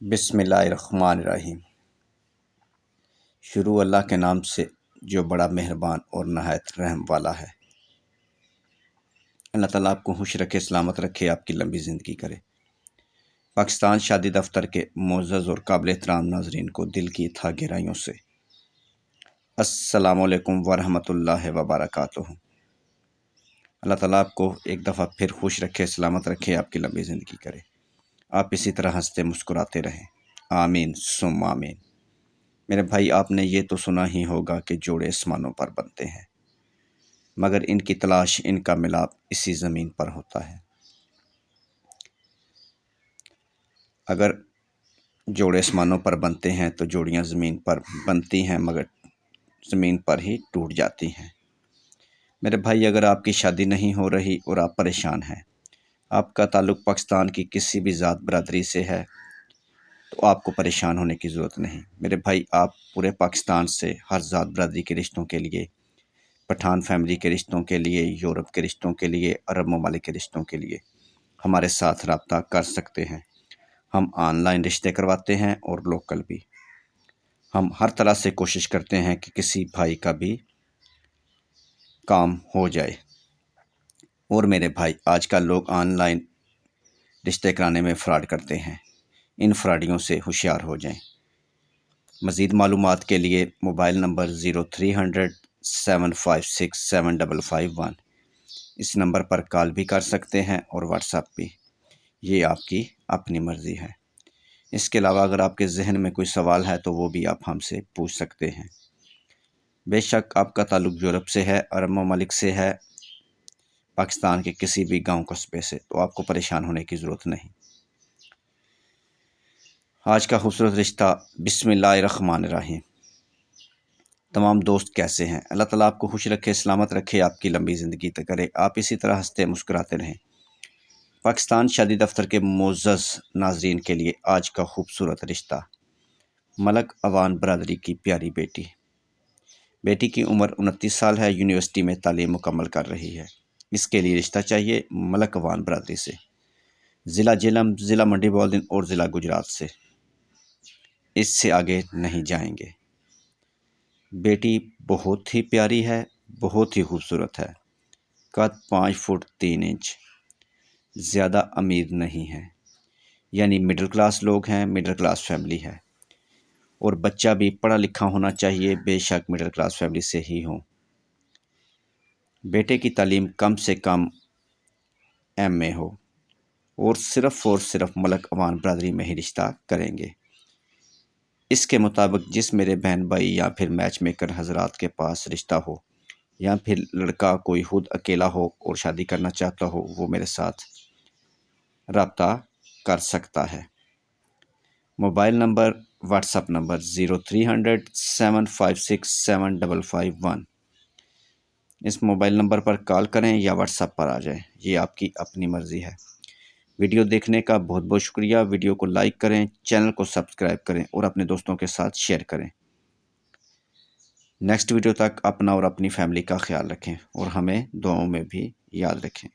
بسم اللہ الرحمن الرحیم۔ شروع اللہ کے نام سے جو بڑا مہربان اور نہایت رحم والا ہے۔ اللہ تعالیٰ آپ کو خوش رکھے، سلامت رکھے، آپ کی لمبی زندگی کرے۔ پاکستان شادی دفتر کے معزز اور قابل احترام ناظرین کو دل کی تہ گہرائیوں سے السلام علیکم ورحمۃ اللہ وبرکاتہ۔ اللہ تعالیٰ آپ کو ایک دفعہ پھر خوش رکھے، سلامت رکھے، آپ کی لمبی زندگی کرے۔ آپ اسی طرح ہنستے مسکراتے رہیں، آمین ثم آمین۔ میرے بھائی، آپ نے یہ تو سنا ہی ہوگا کہ جوڑے آسمانوں پر بنتے ہیں، مگر ان کی تلاش، ان کا ملاپ اسی زمین پر ہوتا ہے۔ اگر جوڑے آسمانوں پر بنتے ہیں تو جوڑیاں زمین پر بنتی ہیں، مگر زمین پر ہی ٹوٹ جاتی ہیں۔ میرے بھائی، اگر آپ کی شادی نہیں ہو رہی اور آپ پریشان ہیں، آپ کا تعلق پاکستان کی کسی بھی ذات برادری سے ہے، تو آپ کو پریشان ہونے کی ضرورت نہیں۔ میرے بھائی، آپ پورے پاکستان سے ہر ذات برادری کے رشتوں کے لیے، پٹھان فیملی کے رشتوں کے لیے، یورپ کے رشتوں کے لیے، عرب ممالک کے رشتوں کے لیے ہمارے ساتھ رابطہ کر سکتے ہیں۔ ہم آن لائن رشتے کرواتے ہیں اور لوکل بھی۔ ہم ہر طرح سے کوشش کرتے ہیں کہ کسی بھائی کا بھی کام ہو جائے۔ اور میرے بھائی، آج کل لوگ آن لائن رشتے کرانے میں فراڈ کرتے ہیں، ان فراڈیوں سے ہوشیار ہو جائیں۔ مزید معلومات کے لیے موبائل نمبر 0300-756-7551 اس نمبر پر کال بھی کر سکتے ہیں اور واٹس ایپ بھی، یہ آپ کی اپنی مرضی ہے۔ اس کے علاوہ اگر آپ کے ذہن میں کوئی سوال ہے تو وہ بھی آپ ہم سے پوچھ سکتے ہیں۔ بے شک آپ کا تعلق یورپ سے ہے، عرب ممالک سے ہے، پاکستان کے کسی بھی گاؤں قصبے سے، تو آپ کو پریشان ہونے کی ضرورت نہیں۔ آج کا خوبصورت رشتہ، بسم اللہ الرحمن الرحیم۔ تمام دوست کیسے ہیں؟ اللہ تعالیٰ آپ کو خوش رکھے، سلامت رکھے، آپ کی لمبی زندگی کرے۔ آپ اسی طرح ہنستے مسکراتے رہیں۔ پاکستان شادی دفتر کے معزز ناظرین کے لیے آج کا خوبصورت رشتہ، ملک اوان برادری کی پیاری بیٹی کی عمر 29 سال ہے، یونیورسٹی میں تعلیم مکمل کر رہی ہے۔ اس کے لیے رشتہ چاہیے ملک اوان برادری سے، ضلع جہلم، ضلع منڈی بولدین اور ضلع گجرات سے۔ اس سے آگے نہیں جائیں گے۔ بیٹی بہت ہی پیاری ہے، بہت ہی خوبصورت ہے، قد 5 فٹ 3 انچ، زیادہ امیر نہیں ہے، یعنی مڈل کلاس لوگ ہیں، مڈل کلاس فیملی ہے، اور بچہ بھی پڑھا لکھا ہونا چاہیے، بے شک مڈل کلاس فیملی سے ہی ہوں۔ بیٹے کی تعلیم کم سے کم MA ہو، اور صرف ملک اوان برادری میں ہی رشتہ کریں گے۔ اس کے مطابق جس میرے بہن بھائی یا پھر میچ میکر حضرات کے پاس رشتہ ہو، یا پھر لڑکا کوئی خود اکیلا ہو اور شادی کرنا چاہتا ہو، وہ میرے ساتھ رابطہ کر سکتا ہے۔ Mobile number, what's app number 0300-756-7551 اس موبائل نمبر پر کال کریں یا واٹس ایپ پر آ جائیں، یہ آپ کی اپنی مرضی ہے۔ ویڈیو دیکھنے کا بہت بہت شکریہ۔ ویڈیو کو لائک کریں، چینل کو سبسکرائب کریں اور اپنے دوستوں کے ساتھ شیئر کریں۔ نیکسٹ ویڈیو تک اپنا اور اپنی فیملی کا خیال رکھیں اور ہمیں دعاؤں میں بھی یاد رکھیں۔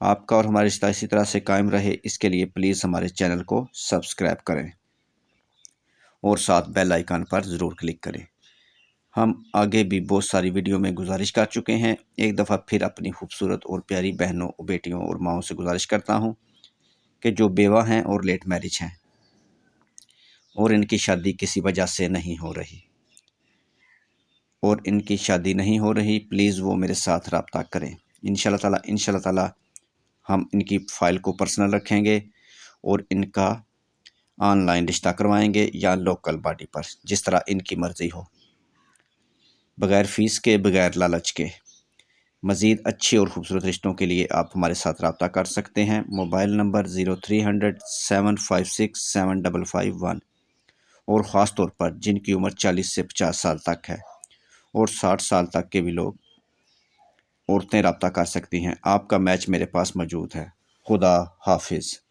آپ کا اور ہمارا رشتہ اسی طرح سے قائم رہے، اس کے لیے پلیز ہمارے چینل کو سبسکرائب کریں اور ساتھ بیل آئیکن پر ضرور کلک کریں۔ ہم آگے بھی بہت ساری ویڈیو میں گزارش کر چکے ہیں۔ ایک دفعہ پھر اپنی خوبصورت اور پیاری بہنوں، بیٹیوں اور ماؤں سے گزارش کرتا ہوں کہ جو بیوہ ہیں اور لیٹ میرج ہیں اور ان کی شادی کسی وجہ سے نہیں ہو رہی، پلیز وہ میرے ساتھ رابطہ کریں۔ انشاءاللہ تعالی ہم ان کی فائل کو پرسنل رکھیں گے اور ان کا آن لائن رشتہ کروائیں گے یا لوکل باڈی پر، جس طرح ان کی مرضی ہو، بغیر فیس کے، بغیر لالچ کے۔ مزید اچھے اور خوبصورت رشتوں کے لیے آپ ہمارے ساتھ رابطہ کر سکتے ہیں۔ موبائل نمبر 0300-756-7551 اور خاص طور پر جن کی عمر 40 سے 50 سال تک ہے اور 60 سال تک کے بھی لوگ، عورتیں رابطہ کر سکتی ہیں۔ آپ کا میچ میرے پاس موجود ہے۔ خدا حافظ۔